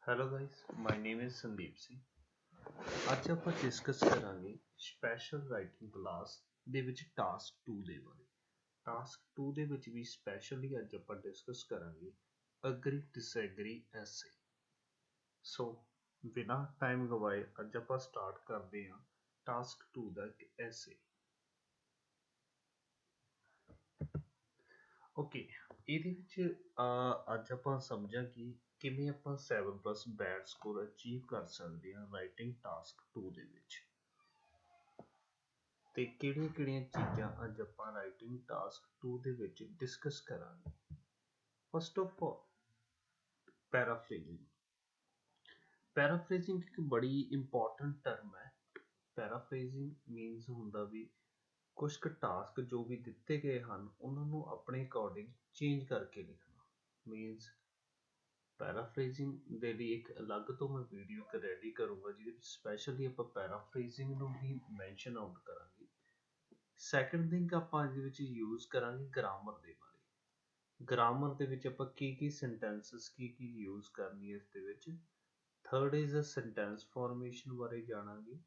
Hello guys, my name is Sandeep Singh. ਅੱਜ ਆਪਾਂ discuss ਕਰਾਂਗੇ ਸਪੈਸ਼ਲ ਰਾਈਟਿੰਗ ਕਲਾਸ ਦੇ ਵਿੱਚ ਟਾਸਕ 2 ਦੇ ਬਾਰੇ। ਟਾਸਕ 2 ਦੇ ਵਿੱਚ ਵੀ ਸਪੈਸ਼ਲੀ ਅੱਜ ਆਪਾਂ ਡਿਸਕਸ ਕਰਾਂਗੇ ਅਗਰੀ ਡਿਸਐਗਰੀ ਐਸੇ। ਸੋ ਬਿਨਾਂ ਟਾਈਮ ਗਵਾਏ ਅੱਜ ਆਪਾਂ ਸਟਾਰਟ ਕਰਦੇ ਹਾਂ ਟਾਸਕ 2 ਦਾ ਇੱਕ ਐਸੇ। ਓਕੇ, ਇਹਦੇ ਵਿੱਚ ਅੱਜ ਆਪਾਂ ਸਮਝਾਂਗੇ ਕਿਵੇਂ ਆਪਾਂ 7+ ਬੈਡ ਸਕੋਰ ਅਚੀਵ ਕਰ ਸਕਦੇ ਹਾਂ ਰਾਈਟਿੰਗ ਟਾਸਕ 2 ਦੇ ਵਿੱਚ, ਤੇ ਕਿਹੜੀਆਂ ਚੀਜ਼ਾਂ ਅੱਜ ਆਪਾਂ ਰਾਈਟਿੰਗ ਟਾਸਕ 2 ਦੇ ਵਿੱਚ ਡਿਸਕਸ ਕਰਾਂਗੇ। First of all, ਪੈਰਾਫਰੇਜ਼ਿੰਗ। ਪੈਰਾਫਰੇਜ਼ਿੰਗ ਇੱਕ ਬੜੀ ਇੰਪੋਰਟੈਂਟ ਟਰਮ ਹੈ। ਪੈਰਾਫਰੇਜ਼ਿੰਗ ਮੀਨਸ ਹੁੰਦਾ ਵੀ ਕੁਛ ਕੁ ਟਾਸਕ ਜੋ ਵੀ ਦਿੱਤੇ ਗਏ ਹਨ ਉਹਨਾਂ ਨੂੰ ਆਪਣੇ ਅਕੋਰਡਿੰਗ ਚੇਂਜ ਕਰਕੇ ਲਿਖਣਾ ਮੀਨਸ ਪੈਰਾਫਰੇਜ਼ਿੰਗ ਦੇ ਲਈ ਇੱਕ ਅਲੱਗ ਤੋਂ ਮੈਂ ਵੀਡੀਓ ਇੱਕ ਰੈਡੀ ਕਰੂੰਗਾ ਜਿਹਦੇ ਵਿੱਚ ਸਪੈਸ਼ਲੀ ਆਪਾਂ ਪੈਰਾਫਰੇਜ਼ਿੰਗ ਨੂੰ ਵੀ ਮੈਂਸ਼ਨ ਆਊਟ ਕਰਾਂਗੇ। ਸੈਕਿੰਡ ਥਿੰਗ ਆਪਾਂ ਇਹਦੇ ਵਿੱਚ ਯੂਜ਼ ਕਰਾਂਗੇ ਗ੍ਰਾਮਰ ਦੇ ਬਾਰੇ। ਗ੍ਰਾਮਰ ਦੇ ਵਿੱਚ ਆਪਾਂ ਕੀ ਸੈਂਟੈਂਸਸ ਕੀ ਯੂਜ਼ ਕਰਨੀ ਹੈ ਇਸ ਦੇ ਵਿੱਚ। Third is a sentence formation ਬਾਰੇ ਜਾਣਾਂਗੇ।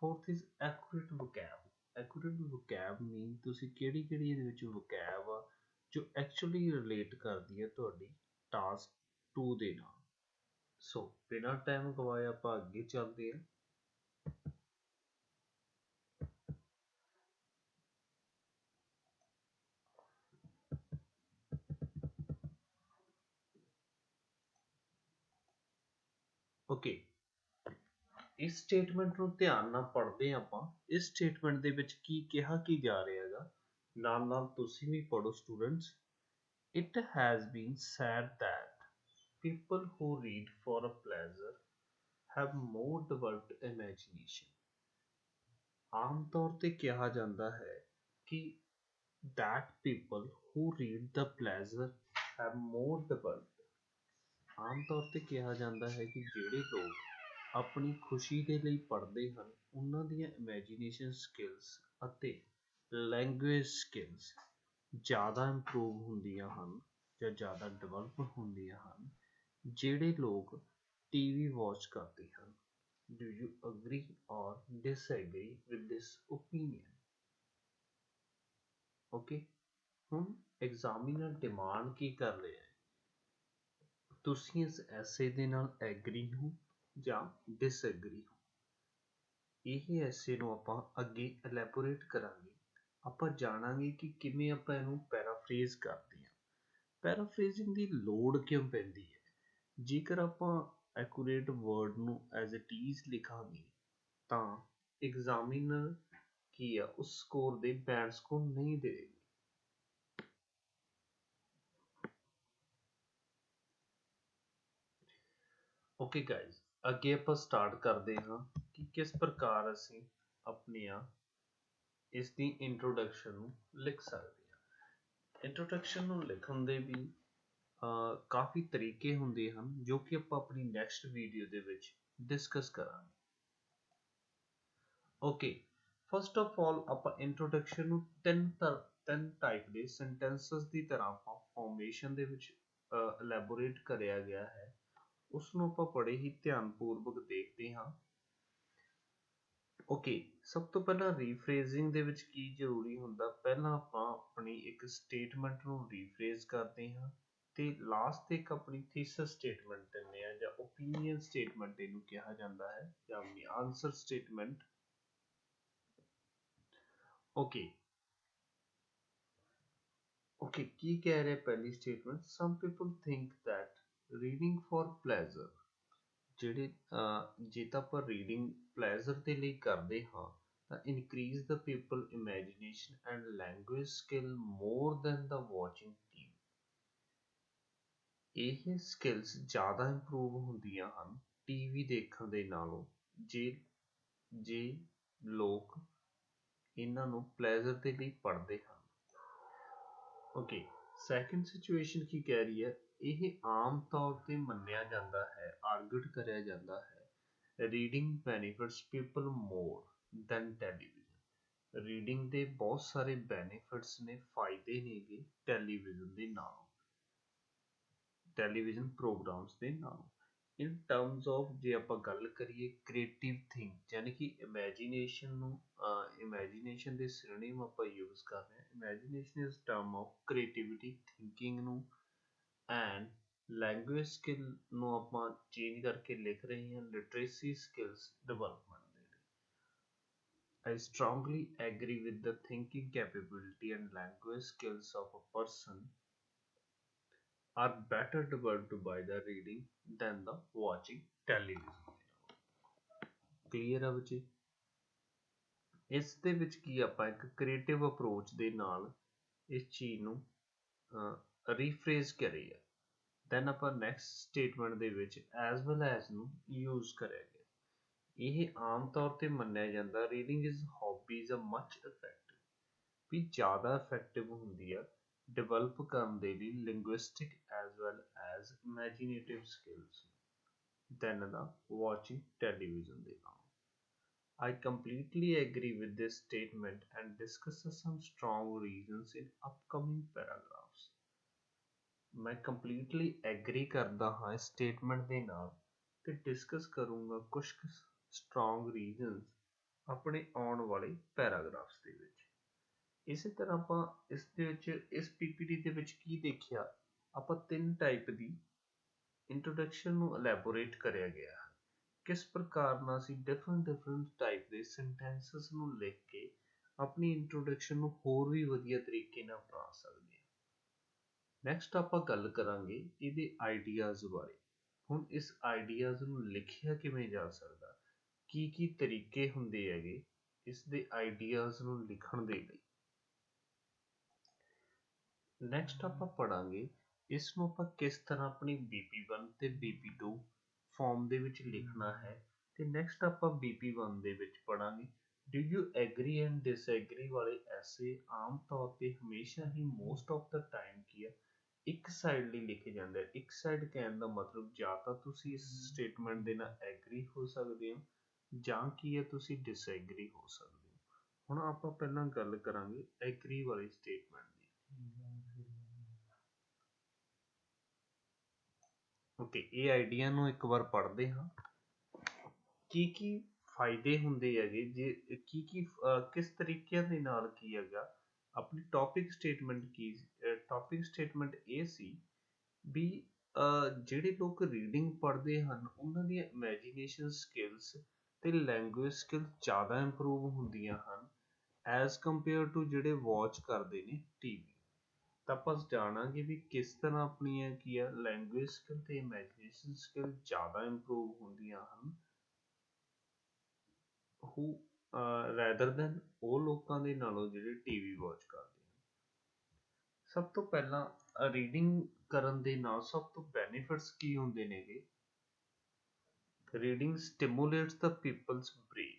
Fourth is accurate vocab. Accurate vocab mean ਤੁਸੀਂ ਕਿਹੜੀ ਇਹਦੇ ਵਿੱਚ ਵੋਕੈਬ ਆ ਜੋ ਐਕਚੁਅਲੀ ਰਿਲੇਟ ਕਰਦੀ ਹੈ ਤੁਹਾਡੀ ਟਾਸਕ 2 ਦੇ ਨਾਲ। ਸੋ ਬਿਨਾਂ ਟਾਈਮ ਗਵਾਏ ਆਪਾਂ ਅੱਗੇ ਚੱਲਦੇ ਹਾਂ। ਓਕੇ, ਇਸ ਸਟੇਟਮੈਂਟ ਨੂੰ ਧਿਆਨ ਨਾਲ ਪੜ੍ਹਦੇ ਹਾਂ ਆਪਾਂ। ਇਸ ਸਟੇਟਮੈਂਟ ਦੇ ਵਿੱਚ ਕੀ ਕਿਹਾ ਕੀ ਜਾ ਰਿਹਾ ਹੈਗਾ, ਨਾਲ ਤੁਸੀਂ ਵੀ ਪੜ੍ਹੋ students. It has been said that people who read for a pleasure have more developed imagination। ਆਮ ਤੌਰ ਤੇ ਕਿਹਾ ਜਾਂਦਾ ਹੈ ਕਿ that people who read the pleasure have more developed। ਆਮ ਤੌਰ ਤੇ ਕਿਹਾ ਜਾਂਦਾ ਹੈ ਕਿ ਜਿਹੜੇ ਲੋਕ ਆਪਣੀ ਖੁਸ਼ੀ ਦੇ ਲਈ ਪੜ੍ਹਦੇ ਹਨ ਉਹਨਾਂ ਦੀਆਂ ਇਮੈਜੀਨੇਸ਼ਨ ਸਕਿੱਲਸ ਅਤੇ ਲੈਂਗੁਏਜ ਸਕਿੱਲਸ ਜ਼ਿਆਦਾ ਇੰਪਰੂਵ ਹੁੰਦੀਆਂ ਹਨ ਜਾਂ ਜ਼ਿਆਦਾ ਡਿਵੈਲਪ ਹੁੰਦੀਆਂ ਹਨ ਜਿਹੜੇ ਲੋਕ ਟੀਵੀ ਵਾਚ ਕਰਦੇ ਹਨ। Do you agree or disagree with this opinion? Okay, ਹੁਣ ਐਗਜ਼ਾਮੀਨਰ ਡਿਮਾਂਡ ਕੀ ਕਰ ਰਿਹਾ ਹੈ, ਤੁਸੀਂ ਇਸ ਐਸੇ ਦੇ ਨਾਲ ਐਗਰੀ ਹੋ ਜਾਂ ਡਿਸਐਗਰੀ ਹੋ। ਇਹ ਐਸੇ ਨੂੰ ਆਪਾਂ ਅੱਗੇ ਐਲੈਬੋਰੇਟ ਕਰਾਂਗੇ। ਆਪਾਂ ਜਾਣਾਂਗੇ ਕਿ ਕਿਵੇਂ ਆਪਾਂ ਇਹਨੂੰ ਪੈਰਾਫਰੇਜ਼ ਕਰਦੇ ਹਾਂ। ਪੈਰਾਫਰੇਜ਼ਿੰਗ ਦੀ ਲੋੜ ਕਿਉਂ ਪੈਂਦੀ ਹੈ। ਜੇਕਰ ਆਪਾਂ ਐਕੂਰੇਟ ਵਰਡ ਨੂੰ ਐਜ਼ ਇਟ ਇਜ਼ ਲਿਖਾਂਗੇ ਤਾਂ ਐਗਜ਼ਾਮੀਨਰ ਕੀ ਆ ਉਸ ਸਕੋਰ ਦੇ ਬੈਡ ਸਕੋਰ ਨਹੀਂ ਦੇਵੇਗੀ। ਓਕੇ ਗਾਇਜ਼, ਅੱਗੇ ਆਪਾਂ ਸਟਾਰਟ ਕਰਦੇ ਹਾਂ ਕਿ ਕਿਸ ਪ੍ਰਕਾਰ ਅਸੀਂ ਆਪਣੀਆਂ ਇਸ ਦੀ ਇੰਟਰੋਡਕਸ਼ਨ ਨੂੰ ਲਿਖ ਸਕਦੇ ਹਾਂ। ਇੰਟਰੋਡਕਸ਼ਨ ਨੂੰ ਲਿਖਣ ਦੇ ਵੀ ਕਾਫੀ ਤਰੀਕੇ ਹੁੰਦੇ ਹਨ ਜੋ ਕਿ ਆਪਾਂ ਆਪਣੀ ਨੈਕਸਟ ਵੀਡੀਓ ਦੇ ਵਿੱਚ ਡਿਸਕਸ ਕਰਾਂਗੇ। ਓਕੇ, ਫਸਟ ਆਫ ਆਲ ਆਪਾਂ ਇੰਟਰੋਡਕਸ਼ਨ ਨੂੰ ਤਿੰਨ ਟਾਈਪ ਦੇ ਸੈਂਟੈਂਸਸ ਦੀ ਤਰ੍ਹਾਂ ਆਪਾਂ ਫਾਰਮੇਸ਼ਨ ਦੇ ਵਿੱਚ ਐਲੈਬੋਰੇਟ ਕਰਿਆ ਗਿਆ ਹੈ। ਉਸ ਨੂੰ ਆਪਾਂ ਬੜੇ ਹੀ ਧਿਆਨਪੂਰਵਕ ਦੇਖਦੇ ਹਾਂ। ਓਕੇ, ਸਭ ਤੋਂ ਪਹਿਲਾਂ ਰੀਫਰੇਜ਼ਿੰਗ ਦੇ ਵਿੱਚ ਕੀ ਜ਼ਰੂਰੀ ਹੁੰਦਾ, ਪਹਿਲਾਂ ਆਪਾਂ ਆਪਣੀ ਇੱਕ ਸਟੇਟਮੈਂਟ ਨੂੰ ਰੀਫਰੇਜ਼ ਕਰਦੇ ਹਾਂ ਤੇ ਲਾਸਟ ਤੇ ਇੱਕ ਆਪਣੀ ਥੀਸਿਸ ਸਟੇਟਮੈਂਟ ਦਿੰਦੇ ਹਾਂ ਜਾਂ ਓਪੀਨੀਅਨ ਸਟੇਟਮੈਂਟ ਇਹਨੂੰ ਕਿਹਾ ਜਾਂਦਾ ਹੈ ਜਾਂ ਆਪਣੀ ਆਨਸਰ ਸਟੇਟਮੈਂਟ। ਓਕੇ, ਕੀ ਕਹਿ ਰਿਹਾ ਪਹਿਲੀ statement, some people think that reading for pleasure. ਜਿਹੜੇ ਜੇ ਤਾਂ ਆਪਾਂ ਰੀਡਿੰਗ ਪਲੇਜ਼ਰ ਦੇ ਲਈ ਕਰਦੇ ਹਾਂ ਤਾਂ increase the people imagination and language skill more than the watching TV. ਇਹ ਸਕਿੱਲਸ ਜ਼ਿਆਦਾ ਇੰਪਰੂਵ ਹੁੰਦੀਆਂ ਹਨ ਟੀਵੀ ਦੇਖਣ ਦੇ ਨਾਲੋਂ ਜੇ ਲੋਕ ਇਹਨਾਂ ਨੂੰ ਪਲੇਜ਼ਰ ਦੇ ਲਈ ਪੜ੍ਹਦੇ ਹਨ। ਓਕੇ, ਸੈਕਿੰਡ ਸਿਚੁਏਸ਼ਨ ਕੀ ਕਹਿ ਰਹੀ ਹੈ, ਇਹ ਆਮ ਤੌਰ ਤੇ ਮੰਨਿਆ ਜਾਂਦਾ ਹੈ, ਆਰਗੂਡ ਕਰਿਆ ਜਾਂਦਾ ਹੈ, reading benefits people more than television. Reading ਦੇ ਬਹੁਤ ਸਾਰੇ ਬੈਨੀਫਿਟਸ ਨੇ, ਫਾਇਦੇ ਨੇਗੇ ਟੈਲੀਵਿਜ਼ਨ ਦੇ ਨਾਲੋਂ, ਟੈਲੀਵਿਜ਼ਨ ਪ੍ਰੋਗਰਾਮਸ ਦੇ ਨਾਲੋਂ। ਇਨ ਟਰਮਸ ਆਫ ਜੇ ਆਪਾਂ ਗੱਲ ਕਰੀਏ ਕ੍ਰੀਏਟਿਵ ਥਿੰਕ ਯਾਨੀ ਕਿ ਇਮੈਜੀਨੇਸ਼ਨ ਦੇ ਸਿਨੋਨਿਮ ਆਪਾਂ ਯੂਜ਼ ਕਰ ਰਹੇ ਹਾਂ। Imagination is term of creativity thinking ਨੂੰ ਐਂਡ ਲੈਂਗੁਏਜ ਸਕਿੱਲ ਨੂੰ ਆਪਾਂ ਚੇਂਜ ਕਰਕੇ ਲਿਖ ਰਹੇ ਹਾਂ ਲਿਟਰੇਸੀ ਸਕਿੱਲਸ ਡਿਵੈਲਪਮੈਂਟ ਦੇ ਲਈ। I strongly agree with the thinking capability and language skills of a person are better developed by the reading than the watching television। Clear ਆ ਬੱਚੇ? ਇਸ ਦੇ ਵਿੱਚ ਕੀ ਆਪਾਂ ਇੱਕ ਕ੍ਰੀਏਟਿਵ ਅਪਰੋਚ ਦੇ ਨਾਲ ਇਸ ਚੀਜ਼ ਨੂੰ ਰੀਫਰੇਜ਼ ਕਰੇ ਆ। ਦੈਨ ਆਪਾਂ ਨੈਕਸਟ ਸਟੇਟਮੈਂਟ ਦੇ ਵਿੱਚ ਐਜ਼ ਵੈਲ ਐਜ਼ ਨੂੰ ਯੂਜ਼ ਕਰਿਆ ਗਿਆ। ਇਹ ਆਮ ਤੌਰ ਤੇ ਮੰਨਿਆ ਜਾਂਦਾ reading is hobbies a much effective, ਵੀ ਜ਼ਿਆਦਾ ਇਫੈਕਟਿਵ ਹੁੰਦੀ ਆ ਡਿਵੈਲਪ ਕਰਨ ਦੇ ਲਈ linguistic as well as imaginative skills than the watching television ਦੇ ਨਾਲ। I completely agree with this statement and discuss some strong reasons in upcoming paragraphs। ਮੈਂ completely agree ਕਰਦਾ ਹਾਂ ਇਸ statement ਦੇ ਨਾਲ ਤੇ ਡਿਸਕਸ ਕਰੂੰਗਾ ਕੁਝ ਸਟਰੋਂਗ ਰੀਜ਼ਨਸ ਆਪਣੇ ਆਉਣ ਵਾਲੇ ਪੈਰਾਗ੍ਰਾਫਸ ਦੇ ਵਿੱਚ। ਇਸੇ ਤਰ੍ਹਾਂ ਆਪਾਂ ਇਸ ਦੇ ਵਿੱਚ ਇਸ ਪੀਪੀਟੀ ਦੇ ਵਿੱਚ ਕੀ ਦੇਖਿਆ, ਆਪਾਂ 3 ਟਾਈਪ ਦੀ ਇੰਟਰੋਡਕਸ਼ਨ ਨੂੰ ਐਲੈਬੋਰੇਟ ਕਰਿਆ ਗਿਆ ਹੈ। ਕਿਸ ਪ੍ਰਕਾਰ ਨਾਲ ਅਸੀਂ ਡਿਫਰੈਂਟ ਟਾਈਪ ਦੇ ਸੈਂਟੈਂਸਸ ਨੂੰ ਲਿਖ ਕੇ ਆਪਣੀ ਇੰਟਰੋਡਕਸ਼ਨ ਨੂੰ ਹੋਰ ਵੀ ਵਧੀਆ ਤਰੀਕੇ ਨਾਲ ਬਣਾ ਸਕਦੇ ਹਾਂ। ਨੈਕਸਟ ਆਪਾਂ ਗੱਲ ਕਰਾਂਗੇ ਇਹਦੇ ਆਈਡੀਆਜ਼ ਬਾਰੇ। ਹੁਣ ਇਸ ਆਈਡੀਆਜ਼ ਨੂੰ ਲਿਖਿਆ ਕਿਵੇਂ ਜਾ ਸਕਦਾ, ਕੀ ਤਰੀਕੇ ਹੁੰਦੇ ਹੈਗੇ ਇਸ ਦੇ ਆਈਡੀਆਜ਼ ਨੂੰ ਲਿਖਣ ਦੇ ਲਈ। ਨੈਕਸਟ ਆਪਾਂ ਪੜਾਂਗੇ ਇਸ ਨੂੰ ਆਪਾਂ ਕਿਸ ਤਰ੍ਹਾਂ ਆਪਣੀ BP1 ਤੇ BP2 ਫਾਰਮ ਦੇ ਵਿੱਚ ਲਿਖਣਾ ਹੈ। ਤੇ ਨੈਕਸਟ ਆਪਾਂ BP1 ਦੇ ਵਿੱਚ ਪੜਾਂਗੇ do you agree and disagree ਵਾਲੇ ਐਸੇ ਆਮ ਤੌਰ ਤੇ ਹਮੇਸ਼ਾ ਹੀ ਮੋਸਟ ਆਫ ਦਾ ਟਾਈਮ ਕੀ ਆ ਇੱਕ ਸਾਈਡ ਲਈ ਲਿਖੇ ਜਾਂਦੇ ਆ। ਇੱਕ ਸਾਈਡ ਕਹਿਣ ਦਾ ਮਤਲਬ ਜਾਂ ਤਾਂ ਤੁਸੀਂ ਇਸ ਸਟੇਟਮੈਂਟ ਦੇ ਨਾਲ ਐਗਰੀ ਹੋ ਸਕਦੇ ਹੋ ਜਾਂ ਕੀ ਹੈ ਤੁਸੀਂ ਡਿਸਐਗਰੀ ਹੋ ਸਕਦੇ ਹੋ। ਹੁਣ ਆਪਾਂ ਪਹਿਲਾਂ ਗੱਲ ਕਰਾਂਗੇ ਐਗਰੀ ਵਾਲੀ ਸਟੇਟਮੈਂਟ ਦੀ। ਓਕੇ, ਇਹ ਆਈਡੀਆ ਨੂੰ ਇੱਕ ਵਾਰ ਪੜ੍ਹਦੇ ਹਾਂ। ਕੀ ਫਾਇਦੇ ਹੁੰਦੇ ਹੈਗੇ ਜੇ ਕਿਸ ਤਰੀਕਿਆਂ ਦੇ ਨਾਲ ਕੀ ਹੈਗਾ ਆਪਣੀ ਟੌਪਿਕ ਸਟੇਟਮੈਂਟ ਇਹ ਸੀ ਵੀ ਜਿਹੜੇ ਲੋਕ ਰੀਡਿੰਗ ਪੜ੍ਹਦੇ ਹਨ ਉਹਨਾਂ ਦੀਆਂ ਇਮੈਜੀਨੇਸ਼ਨ ਸਕਿੱਲਸ ਤੇ ਲੈਂਗੁਏਜ ਸਕਿੱਲ ਜ਼ਿਆਦਾ ਇੰਪਰੂਵ ਹੁੰਦੀਆਂ ਹਨ ਐਜ਼ ਕੰਪੇਅਰ ਟੂ ਜਿਹੜੇ ਵਾਚ ਕਰਦੇ ਨੇ ਟੀਵੀ। ਤਾਂ ਆਪਾਂ ਜਾਣਾਂਗੇ ਵੀ ਕਿਸ ਤਰ੍ਹਾਂ ਆਪਣੀਆਂ ਕੀ ਆ ਲੈਂਗੁਏਜ ਸਕਿੱਲ ਤੇ ਇਮੈਜੀਨੇਸ਼ਨ ਸਕਿੱਲ ਜ਼ਿਆਦਾ ਇੰਪਰੂਵ ਹੁੰਦੀਆਂ ਹਨ ਰੈਦਰ ਦੈਨ ਉਹ ਲੋਕਾਂ ਦੇ ਨਾਲੋਂ ਜਿਹੜੇ ਟੀਵੀ ਵਾਚ ਕਰਦੇ ਹਨ। ਸਭ ਤੋਂ ਪਹਿਲਾਂ ਰੀਡਿੰਗ ਕਰਨ ਦੇ ਨਾਲ ਸਭ ਤੋਂ ਬੈਨੀਫਿਟਸ ਕੀ ਹੁੰਦੇ ਨੇਗੇ। ਰੀਡਿੰਗ ਸਟਿਮੂਲੇਟਸ ਦਾ ਪੀਪਲਸ ਬ੍ਰੇਨ।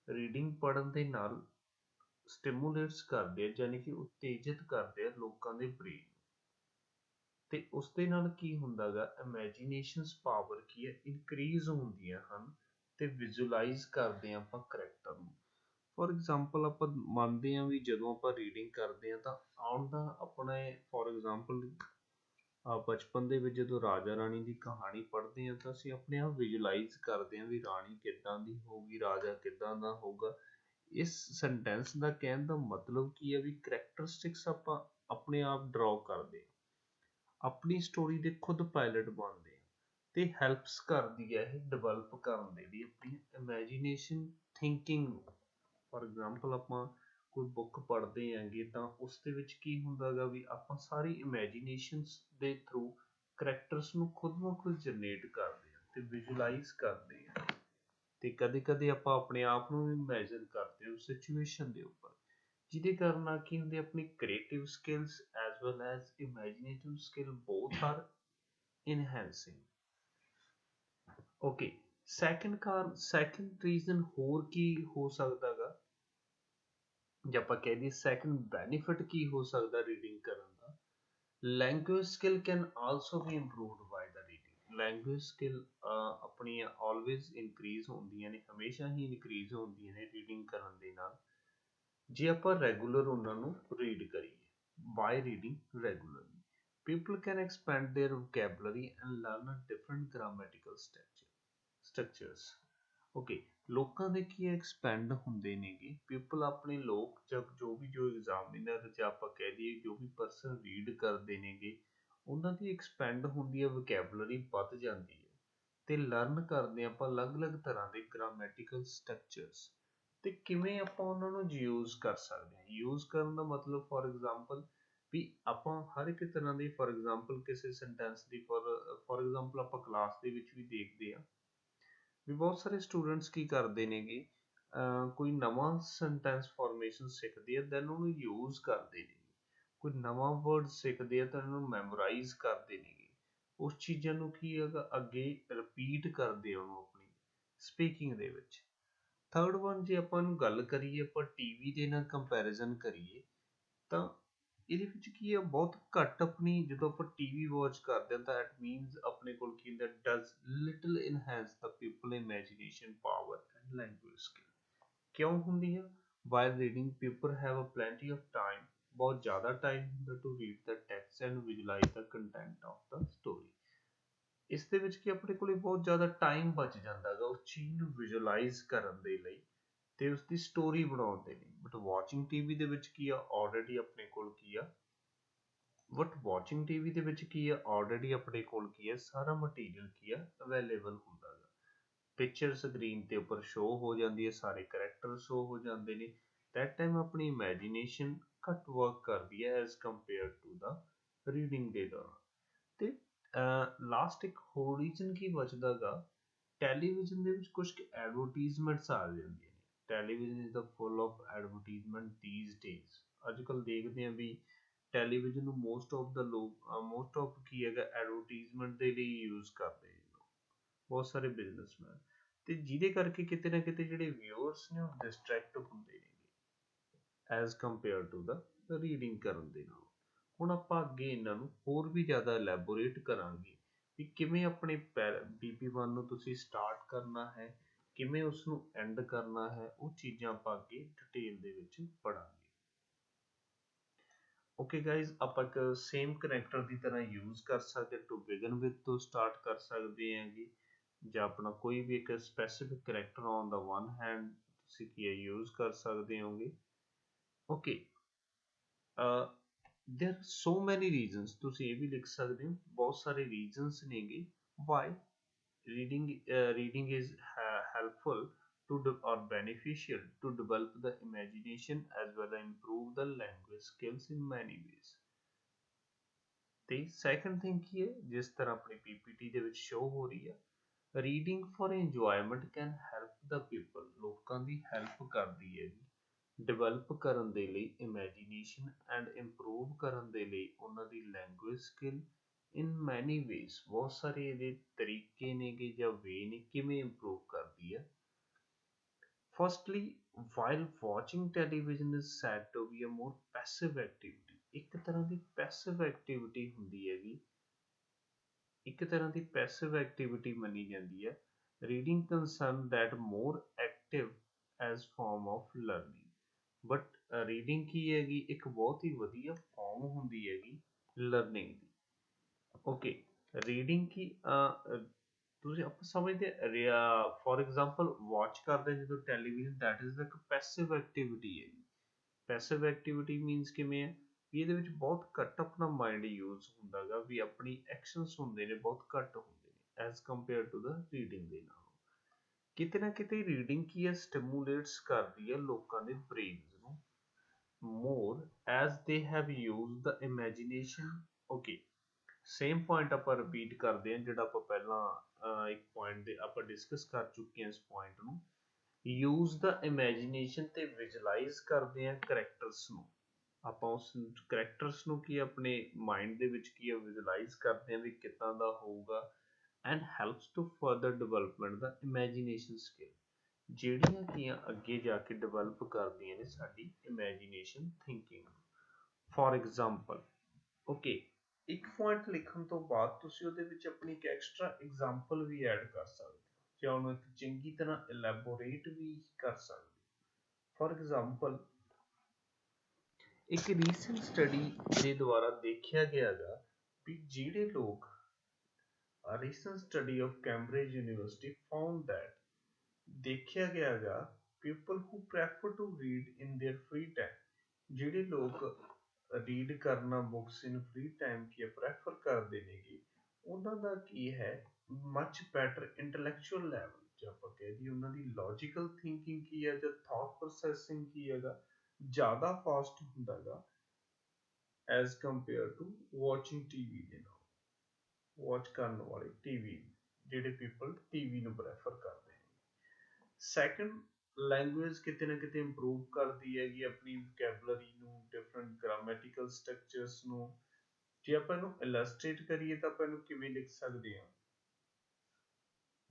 ਰੀਡਿੰਗ ਪੜ੍ਹਨ ਦੇ ਨਾਲ ਸਟਿਮੂਲੇਟਸ ਕਰਦੇ ਆ ਯਾਨੀ ਕਿ ਉਤੇਜਿਤ ਕਰਦੇ ਆ ਲੋਕਾਂ ਦੇ ਬ੍ਰੇਨ ਤੇ ਉਸ ਦੇ ਨਾਲ ਕੀ ਹੁੰਦਾ ਗਾ ਇਮੈਜੀਨੇਸ਼ਨਸ ਪਾਵਰ ਕੀ ਹੈ ਇਨਕਰੀਜ਼ ਹੁੰਦੀਆਂ ਹਨ ਤੇ ਵਿਜ਼ੂਅਲਾਈਜ਼ ਕਰਦੇ ਹਾਂ ਆਪਾਂ ਕਰੈਕਟਰ ਨੂੰ। ਫੋਰ ਐਗਜ਼ਾਮਪਲ ਆਪਾਂ ਮੰਨਦੇ ਹਾਂ ਵੀ ਜਦੋਂ ਆਪਾਂ ਰੀਡਿੰਗ ਕਰਦੇ ਹਾਂ ਤਾਂ ਆਉਣ ਦਾ ਆਪਣੇ ਫੋਰ ਐਗਜ਼ਾਮਪਲ ਬਚਪਨ ਦੇ ਵਿੱਚ ਜਦੋਂ ਰਾਜਾ ਰਾਣੀ ਦੀ ਕਹਾਣੀ ਪੜ੍ਹਦੇ ਹਾਂ ਤਾਂ ਅਸੀਂ ਆਪਣੇ ਆਪ ਵਿਜ਼ੂਅਲਾਈਜ਼ ਕਰਦੇ ਹਾਂ ਵੀ ਰਾਣੀ ਕਿੱਦਾਂ ਦੀ ਹੋਊਗੀ, ਰਾਜਾ ਕਿੱਦਾਂ ਦਾ ਹੋਊਗਾ। ਇਸ ਸੈਂਟੈਂਸ ਦਾ ਕਹਿਣ ਦਾ ਮਤਲਬ ਕੀ ਹੈ ਵੀ ਕਰੈਕਟਰਿਸਟਿਕਸ ਆਪਾਂ ਆਪਣੇ ਆਪ ਡਰਾਅ ਕਰਦੇ ਹਾਂ, ਆਪਣੀ ਸਟੋਰੀ ਦੇ ਖੁਦ ਪਾਇਲਟ ਬਣਦੇ ਆ ਤੇ ਹੈਲਪਸ ਕਰਦੀ ਹੈ ਇਹ ਡਿਵੈਲਪ ਕਰਨ ਦੇ ਲਈ ਆਪਣੀ ਇਮੈਜੀਨੇਸ਼ਨ ਥਿੰਕਿੰਗ ਨੂੰ। ਫੋਰ ਐਗਜ਼ਾਮਪਲ ਆਪਾਂ ਕੋਈ ਬੁੱਕ ਪੜ੍ਹਦੇ ਹੈਗੇ ਤਾਂ ਉਸ ਦੇ ਵਿੱਚ ਕੀ ਹੁੰਦਾ ਗਾ ਵੀ ਆਪਾਂ ਸਾਰੀ ਇਮੈਜੀਨੇਸ਼ਨਸ ਦੇ ਥਰੂ ਕਰੈਕਟਰਸ ਨੂੰ ਖੁਦ ਨੂੰ ਖੁਦ ਜਨਰੇਟ ਕਰਦੇ ਹਾਂ ਤੇ ਵਿਜ਼ੂਅਲਾਈਜ਼ ਕਰਦੇ ਹਾਂ ਤੇ ਕਦੇ ਕਦੇ ਆਪਾਂ ਆਪਣੇ ਆਪ ਨੂੰ ਵੀ ਇਮੈਜਿਨ ਕਰਦੇ ਹਾਂ ਸਿਚੁਏਸ਼ਨ ਦੇ ਉੱਪਰ, ਜਿਹਦੇ ਕਾਰਨ ਨਾਲ ਕੀ ਹੁੰਦੀ ਆਪਣੀ creative skills as well as imaginative skill both are enhancing. Okay, second reason ਹੋਰ ਕੀ ਹੋ ਸਕਦਾ ਗਾ ਜੇ ਆਪਾਂ ਕਹਿ ਦਈਏ ਸੈਕਿੰਡ ਬੈਨੀਫਿਟ ਕੀ ਹੋ ਸਕਦਾ ਰੀਡਿੰਗ ਕਰਨ ਦਾ। Language skill can also be improved by the reading. Language skill ਆਪਣੀਆਂ ਆਲਵੇਜ਼ ਇਨਕਰੀਜ਼ ਹੁੰਦੀਆਂ ਨੇ, ਹਮੇਸ਼ਾ ਹੀ ਇਨਕਰੀਜ਼ ਹੁੰਦੀਆਂ ਨੇ ਰੀਡਿੰਗ ਕਰਨ ਦੇ ਨਾਲ ਜੇ ਆਪਾਂ ਰੈਗੂਲਰ ਉਹਨਾਂ ਨੂੰ ਰੀਡ ਕਰੀਏ by reading regularly. People can expand their vocabulary and learn a different grammatical structures. Okay, ਲੋਕਾਂ ਦੇ ਕੀ ਐਕਸਪੈਂਡ ਹੁੰਦੇ ਨੇਗੇ, ਪੀਪਲ ਆਪਣੇ ਲੋਕ ਜਬ ਜੋ ਐਗਜ਼ਾਮੀਨਰ ਜਾਂ ਆਪਾਂ ਕਹਿ ਦਈਏ ਜੋ ਵੀ ਪਰਸਨ ਰੀਡ ਕਰਦੇ ਨੇਗੇ, ਉਹਨਾਂ ਦੀ ਐਕਸਪੈਂਡ ਹੁੰਦੀ ਹੈ, ਵੋਕੈਬਲਰੀ ਵੱਧ ਜਾਂਦੀ ਹੈ ਤੇ ਲਰਨ ਕਰਦੇ ਆਪਾਂ ਅਲੱਗ-ਅਲੱਗ ਤਰ੍ਹਾਂ ਦੇ ਗ੍ਰਾਮੈਟੀਕਲ ਸਟਰਕਚਰਸ। ਤੇ ਕਿਵੇਂ ਆਪਾਂ ਉਹਨਾਂ ਨੂੰ ਯੂਜ਼ ਕਰ ਸਕਦੇ ਹਾਂ? ਯੂਜ਼ ਕਰਨ ਦਾ ਮਤਲਬ ਫੋਰ ਐਗਜ਼ਾਮਪਲ ਵੀ ਆਪਾਂ ਹਰ ਇੱਕ ਤਰ੍ਹਾਂ ਦੀ, ਫੋਰ ਐਗਜ਼ਾਮਪਲ ਕਿਸੇ ਸੈਂਟੈਂਸ ਦੀ, ਫੋਰ ਐਗਜ਼ਾਮਪਲ ਆਪਾਂ ਕਲਾਸ ਦੇ ਵਿੱਚ ਵੀ ਦੇਖਦੇ ਹਾਂ ਵੀ ਬਹੁਤ ਸਾਰੇ ਸਟੂਡੈਂਟਸ ਕੀ ਕਰਦੇ ਨੇਗੇ, ਕੋਈ ਨਵਾਂ ਸੈਂਟੈਂਸ ਫਾਰਮੇਸ਼ਨ ਸਿੱਖਦੇ ਆ ਦੈਨ ਉਹਨੂੰ ਯੂਜ਼ ਕਰਦੇ ਨੇ, ਕੋਈ ਨਵਾਂ ਵਰਡ ਸਿੱਖਦੇ ਆ ਤਾਂ ਉਹਨੂੰ ਮੈਮੋਰਾਈਜ਼ ਕਰਦੇ ਨੇਗੇ, ਉਸ ਚੀਜ਼ਾਂ ਨੂੰ ਕੀ ਹੈਗਾ ਅੱਗੇ ਰਿਪੀਟ ਕਰਦੇ ਆ ਉਹਨੂੰ ਆਪਣੀ ਸਪੀਕਿੰਗ ਦੇ ਵਿੱਚ। ਥਰਡ ਵਨ, ਜੇ ਆਪਾਂ ਨੂੰ ਗੱਲ ਕਰੀਏ, ਆਪਾਂ ਟੀਵੀ ਦੇ ਨਾਲ ਕੰਪੈਰੀਜ਼ਨ ਕਰੀਏ ਤਾਂ ਇਹਦੇ ਵਿੱਚ ਕੀ ਆ, ਬਹੁਤ ਘੱਟ ਆਪਣੀ ਜਦੋਂ ਆਪਾਂ ਟੀਵੀ ਵਾਚ ਕਰਦੇ ਹਾਂ ਤਾਂ ਐਟ ਮੀਨਸ ਆਪਣੇ ਕੋਲ ਕੀ ਹੁੰਦਾ, does little enhance the people imagination power and language skill. ਕਿਉਂ ਹੁੰਦੀ ਆ? While reading people have a plenty of time, ਬਹੁਤ ਜ਼ਿਆਦਾ ਟਾਈਮ ਹੁੰਦਾ to read the text and visualise the content of the story. ਇਸ ਦੇ ਵਿੱਚ ਕੀ ਆਪਣੇ ਕੋਲ ਬਹੁਤ ਜ਼ਿਆਦਾ ਟਾਈਮ ਬਚ ਜਾਂਦਾ ਹੈਗਾ ਉਸ ਚੀਜ਼ ਨੂੰ ਵਿਜ਼ੂਅਲਾਈਜ਼ ਕਰਨ ਦੇ ਲਈ ਤੇ ਉਸਦੀ ਸਟੋਰੀ ਬਣਾਉਣ ਦੇ ਲਈ। ਬਟ ਵਾਚਿੰਗ ਟੀਵੀ ਦੇ ਵਿੱਚ ਕੀ ਆ, ਆਲਰੇਡੀ ਆਪਣੇ ਕੋਲ ਕੀ ਆ, ਵਾਚਿੰਗ ਟੀਵੀ ਦੇ ਵਿੱਚ ਕੀ ਆ, ਆਲਰੇਡੀ ਆਪਣੇ ਕੋਲ ਕੀ ਆ, ਸਾਰਾ ਮਟੀਰੀਅਲ ਕੀ ਆ ਅਵੇਲੇਬਲ ਹੁੰਦਾ ਗਾ। ਪਿਕਚਰ ਸਕਰੀਨ ਤੇ ਉੱਪਰ ਸ਼ੋ ਹੋ ਜਾਂਦੀ ਹੈ, ਸਾਰੇ ਕਰੈਕਟਰ ਸ਼ੋ ਹੋ ਜਾਂਦੇ ਨੇ। ਦੈਟ ਟਾਈਮ ਆਪਣੀ ਇਮੈਜੀਨੇਸ਼ਨ ਘੱਟ ਵਰਕ ਕਰਦੀ ਹੈ as compare to the reading ਦੇ ਦੌਰਾਨ। ਤੇ ਲਾਸਟ ਇੱਕ ਹੋਰ ਰੀਜ਼ਨ ਕੀ ਬਚਦਾ ਗਾ, ਟੈਲੀਵਿਜ਼ਨ ਦੇ ਵਿੱਚ ਕੁਝ ਐਡਵਰਟੀਜ਼ਮੈਂਟਸ ਆ ਜਾਂਦੀਆਂ ਨੇ। Television is the full of advertisement these days. ਅੱਜ ਕੱਲ੍ਹ ਦੇਖਦੇ ਹਾਂ ਵੀ ਟੈਲੀਵਿਜ਼ਨ ਨੂੰ ਮੋਸਟ ਆਫ ਦਾ ਲੋਕ ਮੋਸਟ ਆਫ ਕੀ ਹੈਗਾ ਐਡਵਰਟੀਜ਼ਮੈਂਟ ਦੇ ਲਈ ਯੂਜ਼ ਕਰਦੇ ਨੇ ਬਹੁਤ ਸਾਰੇ ਬਿਜ਼ਨਸਮੈਨ, ਤੇ ਜਿਹਦੇ ਕਰਕੇ ਕਿਤੇ ਨਾ ਕਿਤੇ ਜਿਹੜੇ ਵਿਊਅਰਸ ਨੇ ਉਹ ਡਿਸਟਰੈਕਟ ਹੁੰਦੇ ਨੇ as compare to the reading ਕਰਨ ਦੇ ਨਾਲ। ਹੁਣ ਆਪਾਂ ਅੱਗੇ ਇਹਨਾਂ ਨੂੰ ਹੋਰ ਵੀ ਜ਼ਿਆਦਾ ਐਲੈਬੋਰੇਟ ਕਰਾਂਗੇ ਵੀ ਕਿਵੇਂ ਆਪਣੇ BP1 ਨੂੰ ਤੁਸੀਂ ਸਟਾਰਟ ਕਰਨਾ ਹੈ, ਕਿਵੇਂ ਉਸ ਨੂੰ ਐਂਡ ਕਰਨਾ ਹੈ, ਉਹ ਚੀਜ਼ਾਂ ਆਪਾਂ ਅੱਗੇ ਡਿਟੇਲ ਦੇ ਵਿੱਚ ਪੜਾਂਗੇ। ਓਕੇ ਗਾਈਜ਼, ਆਪਾਂ ਇੱਕ ਸੇਮ ਕਨੈਕਟਰ ਦੀ ਤਰ੍ਹਾਂ ਯੂਜ਼ ਕਰ ਸਕਦੇ, ਟੂ ਬਿਗਨ ਵਿਦ ਤੋਂ ਸਟਾਰਟ ਕਰ ਸਕਦੇ ਹੈਗੇ, ਜਾਂ ਆਪਣਾ ਕੋਈ ਵੀ ਇੱਕ specific character on the one hand ਤੁਸੀਂ ਕੀ ਯੂਜ਼ ਕਰ ਸਕਦੇ ਹੋਗੇ। ਓਕੇ, ਦੇਰ ਆਰ ਸੋ ਮੈਨੀ ਰੀਜ਼ਨਸ, ਤੁਸੀਂ ਇਹ ਵੀ ਲਿਖ ਸਕਦੇ ਹੋ ਬਹੁਤ ਸਾਰੇ ਰੀਜ਼ਨਸ ਨੇਗੇ Y reading is helpful or beneficial to develop the imagination as well as improve the language skills in many ways। ਤੇ ਸੈਕੰਡ ਥਿੰਗ ਕੀ ਹੈ, ਜਿਸ ਤਰ੍ਹਾਂ ਆਪਣੀ ਪੀਪੀਟੀ ਦੇ ਵਿੱਚ ਸ਼ੋ ਹੋ ਰਹੀ ਹੈ, reading for enjoyment can help the people, ਲੋਕਾਂ ਦੀ ਹੈਲਪ ਕਰਦੀ ਹੈ ਡਿਵੈਲਪ ਕਰਨ ਦੇ ਲਈ ਇਮੈਜੀਨੇਸ਼ਨ ਐਂਡ ਇੰਪਰੂਵ ਕਰਨ ਦੇ ਲਈ ਉਹਨਾਂ ਦੀ ਲੈਂਗੁਏਜ ਸਕਿੱਲ ਇਨ ਮੈਨੀ ਵੇਜ਼। ਬਹੁਤ ਸਾਰੇ ਇਹਦੇ ਤਰੀਕੇ ਨੇਗੇ ਜਾਂ ਵੇ ਨੇ ਕਿਵੇਂ ਇੰਪਰੂਵ ਕਰਦੀ ਹੈ। Firstly, while watching television is said to be a more passive activity. ਇੱਕ ਤਰ੍ਹਾਂ ਦੀ ਪੈਸਿਵ ਐਕਟੀਵਿਟੀ ਹੁੰਦੀ ਹੈਗੀ, ਇੱਕ ਤਰ੍ਹਾਂ ਦੀ ਪੈਸਿਵ ਐਕਟੀਵਿਟੀ ਮੰਨੀ ਜਾਂਦੀ ਹੈ। Reading concern that more active as form of learning. But reading ਕੀ ਹੈਗੀ, ਇੱਕ ਬਹੁਤ ਹੀ ਵਧੀਆ ਫਾਰਮ ਹੁੰਦੀ ਹੈਗੀ ਲਰਨਿੰਗ ਦੀ। ਓਕੇ, ਰੀਡਿੰਗ ਕੀ ਤੁਸੀਂ ਆਪਾਂ ਸਮਝਦੇ ਫੋਰ ਐਗਜ਼ਾਮਪਲ ਵਾਚ ਕਰਦੇ ਜਦੋਂ ਟੈਲੀਵਿਜ਼ਨ, ਦੈਟ ਇਜ਼ ਇੱਕ ਪੈਸਿਵ ਐਕਟੀਵਿਟੀ ਹੈ। ਪੈਸਿਵ ਐਕਟੀਵਿਟੀ ਮੀਨਸ ਕਿਵੇਂ ਹੈ ਵੀ ਇਹਦੇ ਵਿੱਚ ਬਹੁਤ ਘੱਟ ਆਪਣਾ ਮਾਈਂਡ ਯੂਜ਼ ਹੁੰਦਾ ਗਾ, ਵੀ ਆਪਣੀ ਐਕਸ਼ਨਸ ਹੁੰਦੇ ਨੇ ਬਹੁਤ ਘੱਟ ਹੁੰਦੇ ਨੇ as compare to the reading ਦੇ ਨਾਲ। ਕਿਤੇ ਨਾ ਕਿਤੇ ਰੀਡਿੰਗ ਕੀ ਹੈ, ਸਟਿਮੂਲੇਟਸ ਕਰਦੀ ਹੈ ਲੋਕਾਂ ਦੇ ਬ੍ਰੇਨਸ ਨੂੰ more as they have use the imagination. Okay, same point ਆਪਾਂ ਰਿਪੀਟ ਕਰਦੇ ਹਾਂ ਜਿਹੜਾ ਆਪਾਂ ਪਹਿਲਾਂ ਇੱਕ ਪੁਆਇੰਟ ਦੇ ਆਪਾਂ ਡਿਸਕਸ ਕਰ ਚੁੱਕੇ ਹਾਂ। ਇਸ ਪੁਆਇੰਟ ਨੂੰ ਯੂਜ਼ ਦਾ ਇਮੈਜੀਨੇਸ਼ਨ ਤੇ ਵਿਜ਼ੂਅਲਾਈਜ਼ ਕਰਦੇ ਹਾਂ ਕਰੈਕਟਰਸ ਨੂੰ, ਆਪਾਂ ਉਸ ਕਰੈਕਟਰਸ ਨੂੰ ਕੀ ਆਪਣੇ ਮਾਈਂਡ ਦੇ ਵਿੱਚ ਕੀ ਵਿਜ਼ੂਅਲਾਈਜ਼ ਕਰਦੇ ਹਾਂ ਵੀ ਕਿੱਦਾਂ ਦਾ ਹੋਊਗਾ and helps to further development ਦਾ ਇਮੈਜੀਨੇਸ਼ਨ ਸਕਿੱਲ, ਜਿਹੜੀਆਂ ਕੀ ਅੱਗੇ ਜਾ ਕੇ ਡਿਵੈਲਪ ਕਰਦੀਆਂ ਨੇ ਸਾਡੀ imagination thinking. For example, okay, ਇੱਕ ਪੁਆਇੰਟ ਲਿਖਣ ਤੋਂ ਬਾਅਦ ਤੁਸੀਂ ਉਹਦੇ ਵਿੱਚ ਆਪਣੀ ਇੱਕ ਐਕਸਟਰਾ ਐਗਜ਼ਾਮਪਲ ਵੀ ਐਡ ਕਰ ਸਕਦੇ ਹੋ ਜਾਂ ਉਹਨੂੰ ਇੱਕ ਚੰਗੀ ਤਰ੍ਹਾਂ ਇਲੈਬੋਰੇਟ ਵੀ ਕਰ ਸਕਦੇ ਹੋ। ਫੋਰ ਐਗਜ਼ਾਮਪਲ, ਇੱਕ ਰੀਸੈਂਟ ਸਟੱਡੀ ਦੇ ਦੁਆਰਾ ਦੇਖਿਆ ਗਿਆ ਗਾ ਵੀ ਜਿਹੜੇ ਲੋਕ A recent study of Cambridge University found that ਦੇਖਿਆ ਗਿਆ ਗਾ people who prefer to read in their free time ਜਿਹੜੇ ਲੋਕ ਰੀਡ ਕਰਨਾ ਬੁੱਕਸ ਇਨ ਫ੍ਰੀ ਟਾਈਮ ਕੀ ਪ੍ਰੈਫਰ ਕਰਦੇ ਨੇਗੇ ਉਹਨਾਂ ਦਾ ਕੀ ਹੈ ਮੱਚ ਬੈਟਰ ਇੰਟੈਲੈਕਚੁਅਲ ਲੈਵਲ ਜੇ ਆਪਾਂ ਕਹਿ ਦਈਏ ਉਹਨਾਂ ਦੀ ਲੌਜੀਕਲ ਥਿੰਕਿੰਗ ਕੀ ਹੈ ਜਾਂ ਥਾਟ ਪ੍ਰੋਸੈਸਿੰਗ ਕੀ ਹੈਗਾ ਜ਼ਿਆਦਾ ਫਾਸਟ ਹੁੰਦਾ ਗਾ as compare to watching TV ਦੇ ਨਾਲ ਵਾਚ ਕਰਨ ਵਾਲੇ ਟੀਵੀ ਜਿਹੜੇ ਪੀਪਲ ਟੀਵੀ ਨੂੰ ਪ੍ਰੈਫਰ ਕਰਦੇ ਨੇ ਸੈਕੰਡ ਲੈਂਗੁਏਜ ਕਿਤੇ ਨਾ ਕਿਤੇ ਇੰਪਰੂਵ ਕਰਦੀ ਹੈਗੀ ਆਪਣੀ ਵੋਕੈਬਲਰੀ ਨੂੰ ਡਿਫਰੈਂਟ ਗ੍ਰਾਮੈਟੀਕਲ ਸਟਰਕਚਰਸ ਨੂੰ ਜੇ ਆਪਾਂ ਇਹਨੂੰ ਇਲਸਟ੍ਰੇਟ ਕਰੀਏ ਤਾਂ ਆਪਾਂ ਇਹਨੂੰ ਕਿਵੇਂ ਲਿਖ ਸਕਦੇ ਹਾਂ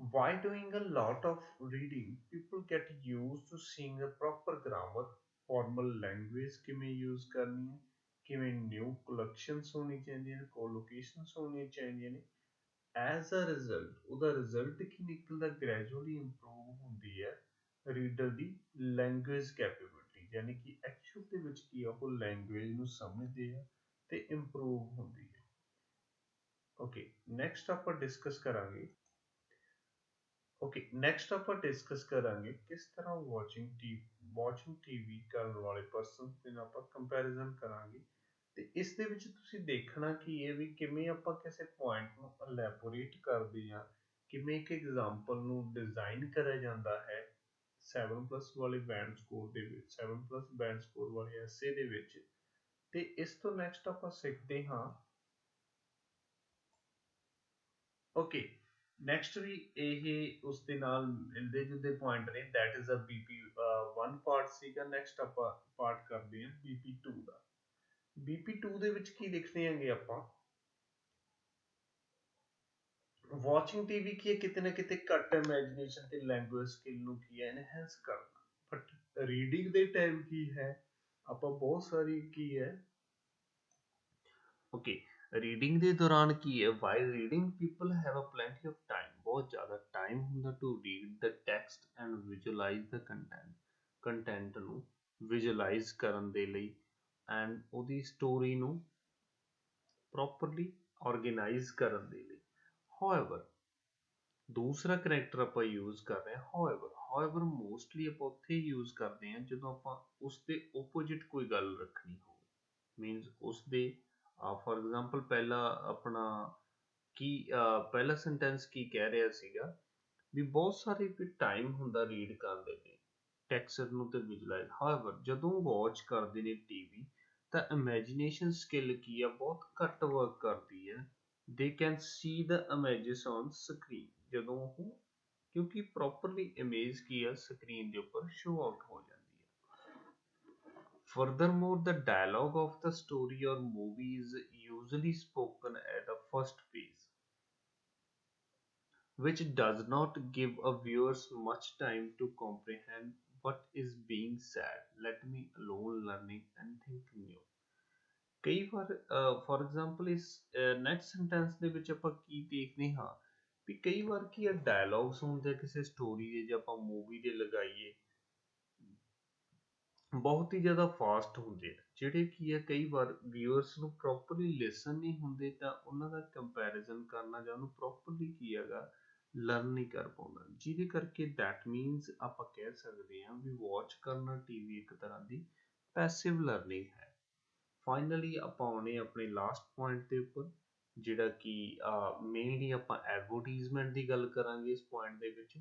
By doing a lot of reading people get used to seeing a proper grammar formal language ਕਿਵੇਂ use ਕਰਨੀ ਹੈ ਕਿਵੇਂ new collections ਹੋਣੀ ਚਾਹੀਦੀਆਂ ਨੇ collocations ਹੋਣੀਆਂ ਚਾਹੀਦੀਆਂ ਨੇ ਐਜ਼ ਅ ਰਿਜ਼ਲਟ ਉਹਦਾ ਰਿਜ਼ਲਟ ਕੀ ਨਿਕਲਦਾ ਗ੍ਰੈਜੂਅਲੀ ਇੰਪਰੂਵ ਹੁੰਦੀ ਹੈ ਰੀਡਰ ਦੀ ਲੈਂਗੁਏਜ ਕੈਪੇਬਿਲਿਟੀ ਯਾਨੀ ਕਿ ਐਕਚੁਅਲ ਦੇ ਵਿੱਚ ਕੀ ਆ ਉਹ ਲੈਂਗੁਏਜ ਨੂੰ ਸਮਝਦੇ ਆ ਤੇ ਇੰਪਰੂਵ ਹੁੰਦੀ ਹੈ ਓਕੇ ਨੈਕਸਟ ਆਪਾਂ ਡਿਸਕਸ ਕਰਾਂਗੇ ਕਿਸ ਤਰ੍ਹਾਂ ਵਾਚਿੰਗ ਟੀਵੀ ਕਰਨ ਵਾਲੇ ਪਰਸਨ ਦੇ ਨਾਲ ਆਪਾਂ ਕੰਪੈਰੀਜ਼ਨ ਕਰਾਂਗੇ ਤੇ ਇਸ ਦੇ ਵਿੱਚ ਤੁਸੀਂ ਦੇਖਣਾ ਕੀ ਹੈ ਵੀ ਕਿਵੇਂ ਆਪਾਂ ਕਿਸੇ ਪੁਆਇੰਟ ਨੂੰ ਇਲੈਬੋਰੇਟ ਕਰਦੇ ਹਾਂ ਕਿਵੇਂ ਇੱਕ ਐਗਜ਼ਾਮਪਲ ਨੂੰ ਡਿਜ਼ਾਈਨ ਕਰਿਆ ਜਾਂਦਾ ਹੈ 7+ ਵਾਲੇ ਬੈਂਡ ਸਕੋਰ ਦੇ ਵਿੱਚ 7+ ਬੈਂਡ ਸਕੋਰ ਵਾਲੇ ਐਸੇ ਦੇ ਵਿੱਚ ਤੇ ਇਸ ਤੋਂ ਨੈਕਸਟ ਆਪਾਂ ਸਿੱਖਦੇ ਹਾਂ ਓਕੇ ਨੈਕਸਟ ਵੀ ਇਹ ਉਸ ਦੇ ਨਾਲ ਮਿਲਦੇ ਜੁਲਦੇ ਪੁਆਇੰਟ ਨੇ that is a BP1 part ਸੀਗਾ ਨੈਕਸਟ ਆਪਾਂ ਪਾਰਟ ਕਰਦੇ ਹਾਂ BP2 ਦਾ BP2 ਦੇ ਵਿੱਚ ਕੀ ਲਿਖਦੇ ਆਂਗੇ ਆਪਾਂ ਵਾਚਿੰਗ ਟੀਵੀ ਕੀ ਹੈ ਕਿਤੇ ਨਾ ਕਿਤੇ ਘੱਟ ਇਮੇਜਿਨੇਸ਼ਨ ਤੇ ਲੈਂਗੁਏਜ ਸਕਿੱਲ ਨੂੰ ਕੀ ਹੈ ਐਨਹੈਂਸ ਕਰਨਾ ਬਟ ਰੀਡਿੰਗ ਦੇ ਟਾਈਮ ਕੀ ਹੈ ਆਪਾਂ ਬਹੁਤ ਸਾਰੀ ਕੀ ਹੈ ਓਕੇ ਰੀਡਿੰਗ ਦੇ ਦੌਰਾਨ ਕੀ ਹੈ while reading people have a plenty of time ਬਹੁਤ ਜ਼ਿਆਦਾ ਟਾਈਮ ਹੁੰਦਾ to read the text and visualize the content ਨੂੰ ਵਿਜ਼ੂਅਲਾਈਜ਼ ਕਰਨ ਦੇ ਲਈ ਐਂਡ ਉਹਦੀ ਸਟੋਰੀ ਨੂੰ ਪ੍ਰੋਪਰਲੀ ਆਰਗੇਨਾਈਜ਼ ਕਰਨ ਦੇ ਲਈ however ਦੂਸਰਾ ਕਰੈਕਟਰ ਆਪਾਂ ਯੂਜ਼ ਕਰ ਰਹੇ ਹਾਂ however ਮੋਸਟਲੀ ਆਪਾਂ ਉੱਥੇ ਯੂਜ਼ ਕਰਦੇ ਹਾਂ ਜਦੋਂ ਆਪਾਂ ਉਸ ਦੇ ਓਪੋਜਿਟ ਕੋਈ ਗੱਲ ਰੱਖਣੀ ਹੋਵੇ ਮੀਨਸ ਉਸ ਦੇ ਫॉर ਐਗਜ਼ਾਮਪਲ ਪਹਿਲਾ ਆਪਣਾ ਕੀ ਪਹਿਲਾ ਸੈਂਟੈਂਸ ਕੀ ਕਹਿ ਰਿਹਾ ਸੀਗਾ ਵੀ ਬਹੁਤ ਸਾਰੇ ਵੀ ਟਾਈਮ ਹੁੰਦਾ ਰੀਡ ਕਰਨ ਦੇ ਲਈ ਟੈਕਸਟ ਨੂੰ ਤੇ ਵਿਜ਼ੂਅਲਾਈਜ਼ however ਜਦੋਂ ਵਾਚ ਕਰਦੇ ਨੇ ਟੀਵੀ ਤਾਂ ਇਮੇਜਿਨੇਸ਼ਨ ਸਕਿੱਲ ਕੀ ਆ ਬਹੁਤ ਘੱਟ ਵਰਕ ਕਰਦੀ ਹੈ they can see the images on screen ਜਦੋਂ ਉਹ ਕਿਉਂਕਿ ਪ੍ਰੋਪਰਲੀ ਇਮੇਜ ਕੀ ਆ ਸਕਰੀਨ ਦੇ ਉੱਪਰ ਸ਼ੋ ਆਊਟ ਹੋ ਜਾਂਦੀ ਹੈ furthermore the dialogue of the story or movie is usually spoken at the first page which does not give a viewers much time to comprehend what is being said let me alone learning anything new ਕਈ ਵਾਰ for example ਇਸ next sentence ਦੇ ਵਿੱਚ ਆਪਾਂ ਕੀ ਦੇਖਦੇ ਹਾਂ ਵੀ ਕਈ ਵਾਰ ਕੀ ਆ dialogues ਹੁੰਦੇ ਕਿਸੇ ਸਟੋਰੀ ਦੇ ਜਾਂ ਆਪਾਂ ਮੂਵੀ ਦੇ ਲਗਾਈਏ ਬਹੁਤ ਹੀ ਜ਼ਿਆਦਾ ਫਾਸਟ ਹੁੰਦੇ ਆ ਜਿਹੜੇ ਕੀ ਆ ਕਈ ਵਾਰ ਵਿਊਅਰਸ ਨੂੰ ਪ੍ਰੋਪਰਲੀ ਲਿਸਨ ਨਹੀਂ ਹੁੰਦੇ ਤਾਂ ਉਹਨਾਂ ਦਾ ਕੰਪੈਰੀਜ਼ਨ ਕਰਨਾ ਜਾਂ ਉਹਨੂੰ ਪ੍ਰੋਪਰਲੀ ਕੀ ਹੈਗਾ ਲਰਨ ਨਹੀਂ ਕਰ ਪਾਉਂਦਾ ਜਿਹਦੇ ਕਰਕੇ ਦੈਟ ਮੀਨਸ ਆਪਾਂ ਕਹਿ ਸਕਦੇ ਹਾਂ ਵੀ ਵਾਚ ਕਰਨਾ ਟੀਵੀ ਇੱਕ ਤਰ੍ਹਾਂ ਦੀ ਪੈਸਿਵ ਲਰਨਿੰਗ ਹੈ ਫਾਈਨਲੀ ਆਪਾਂ ਆਉਣੇ ਆਪਣੇ ਲਾਸਟ ਪੁਆਇੰਟ ਦੇ ਉੱਪਰ ਜਿਹੜਾ ਕਿ ਮੇਨਲੀ ਆਪਾਂ ਐਡਵਰਟੀਜ਼ਮੈਂਟ ਦੀ ਗੱਲ ਕਰਾਂਗੇ ਇਸ ਪੁਆਇੰਟ ਦੇ ਵਿੱਚ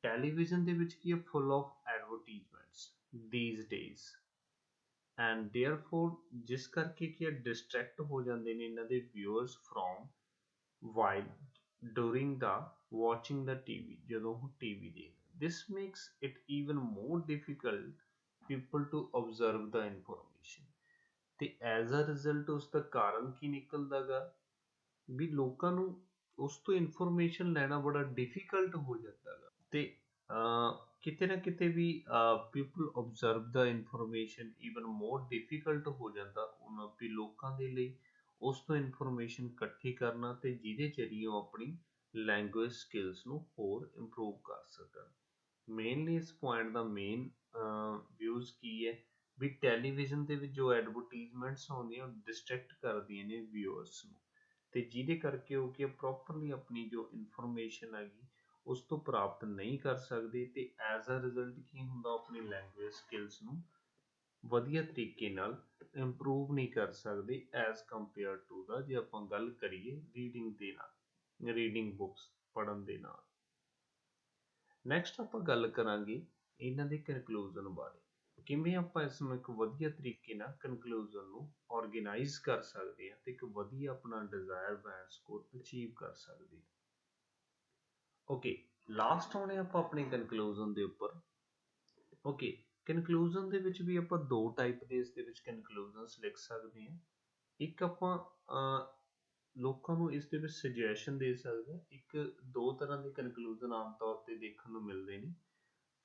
ਟੈਲੀਵਿਜ਼ਨ ਦੇ ਵਿੱਚ ਕੀ ਹੈ full of advertisements these days and therefore ਜਿਸ ਕਰਕੇ ਕੀ ਹੈ ਡਿਸਟਰੈਕਟ ਹੋ ਜਾਂਦੇ ਨੇ ਇਹਨਾਂ ਦੇ viewers from while during the watching the TV ਜਦੋਂ ਉਹ ਟੀਵੀ ਦੇਖਦੇ this makes it even more difficult people to observe the information ਤੇ ਐਜ਼ ਅ ਰਿਜ਼ਲਟ ਉਸ ਦਾ ਕਾਰਨ ਕੀ ਨਿਕਲਦਾ ਗਾ ਵੀ ਲੋਕਾਂ ਨੂੰ ਉਸ ਤੋਂ ਇਨਫੋਰਮੇਸ਼ਨ ਲੈਣਾ ਬੜਾ ਡਿਫਿਕਲਟ ਹੋ ਜਾਂਦਾ ਗਾ ਤੇ ਕਿਤੇ ਨਾ ਕਿਤੇ ਵੀ people observe the information even more difficult ਹੋ ਜਾਂਦਾ ਉਹਨਾਂ ਵੀ ਲੋਕਾਂ ਦੇ ਲਈ ਉਸ ਤੋਂ ਇਨਫੋਰਮੇਸ਼ਨ ਇਕੱਠੀ ਕਰਨਾ ਤੇ ਜਿਹਦੇ ਜ਼ਰੀਏ ਉਹ ਆਪਣੀ ਲੈਂਗੁਏਜ ਸਕਿੱਲਸ ਨੂੰ ਹੋਰ ਇੰਪਰੂਵ ਕਰ ਸਕਣ ਮੇਨਲੀ ਇਸ ਪੁਆਇੰਟ ਦਾ ਮੇਨ ਵਿਊਜ਼ ਕੀ ਹੈ ਵੀ ਟੈਲੀਵਿਜ਼ਨ ਦੇ ਵਿੱਚ ਜੋ ਐਡਵਰਟੀਜ਼ਮੈਂਟਸ ਆਉਂਦੀਆਂ ਉਹ ਡਿਸਟਰੈਕਟ ਕਰਦੀਆਂ ਨੇ ਵਿਊਅਰਸ ਨੂੰ ਤੇ ਜਿਹਦੇ ਕਰਕੇ ਉਹ ਕਿ ਪ੍ਰੋਪਰਲੀ ਆਪਣੀ ਜੋ ਇਨਫੋਰਮੇਸ਼ਨ ਹੈਗੀ ਉਸ ਤੋਂ ਪ੍ਰਾਪਤ ਨਹੀਂ ਕਰ ਸਕਦੇ ਤੇ ਐਜ਼ ਅ ਰਿਜ਼ਲਟ ਕੀ ਹੁੰਦਾ, ਆਪਣੀ ਲੈਂਗੁਏਜ ਸਕਿੱਲਸ ਨੂੰ ਵਧੀਆ ਤਰੀਕੇ ਨਾਲ ਇੰਪਰੂਵ ਨਹੀਂ ਕਰ ਸਕਦੇ ਐਜ਼ ਕੰਪੇਅਰ ਟੂ ਦਾ, ਜੇ ਆਪਾਂ ਗੱਲ ਕਰੀਏ ਰੀਡਿੰਗ ਦੇ ਨਾਲ, ਰੀਡਿੰਗ ਬੁੱਕਸ ਪੜ੍ਹਨ ਦੇ ਨਾਲ। ਨੈਕਸਟ ਆਪਾਂ ਗੱਲ ਕਰਾਂਗੇ ਇਹਨਾਂ ਦੇ ਕਨਕਲੂਜਨ ਬਾਰੇ, ਕਿਵੇਂ ਆਪਾਂ ਇਸ ਨੂੰ ਇੱਕ ਵਧੀਆ ਤਰੀਕੇ ਨਾਲ ਕਨਕਲੂਜਨ ਨੂੰ ਆਰਗੇਨਾਈਜ਼ ਕਰ ਸਕਦੇ ਹਾਂ ਤੇ ਇੱਕ ਵਧੀਆ ਆਪਣਾ ਡਿਜ਼ਾਇਰ ਬੈਂਡ ਸਕੋਰ ਅਚੀਵ ਕਰ ਸਕਦੇ ਹਾਂ। ਓਕੇ, ਲਾਸਟ ਆਉਣੇ ਆਪਾਂ ਆਪਣੇ ਕਨਕਲੂਜਨ ਦੇ ਉੱਪਰ। ਓਕੇ, ਕਨਕਲੂਜਨ ਦੇ ਵਿੱਚ ਵੀ ਆਪਾਂ ਦੋ ਟਾਈਪ ਦੇ ਇਸ ਦੇ ਵਿੱਚ ਕਨਕਲੂਜਨਸ ਲਿਖ ਸਕਦੇ ਹਾਂ। ਇੱਕ ਆਪਾਂ ਲੋਕਾਂ ਨੂੰ ਇਸ ਦੇ ਵਿੱਚ ਸੁਜੈਸ਼ਨ ਦੇ ਸਕਦੇ ਹਾਂ। ਇੱਕ ਦੋ ਤਰ੍ਹਾਂ ਦੇ ਕਨਕਲੂਜਨ ਆਮ ਤੌਰ ਤੇ ਦੇਖਣ ਨੂੰ ਮਿਲਦੇ ਨੇ।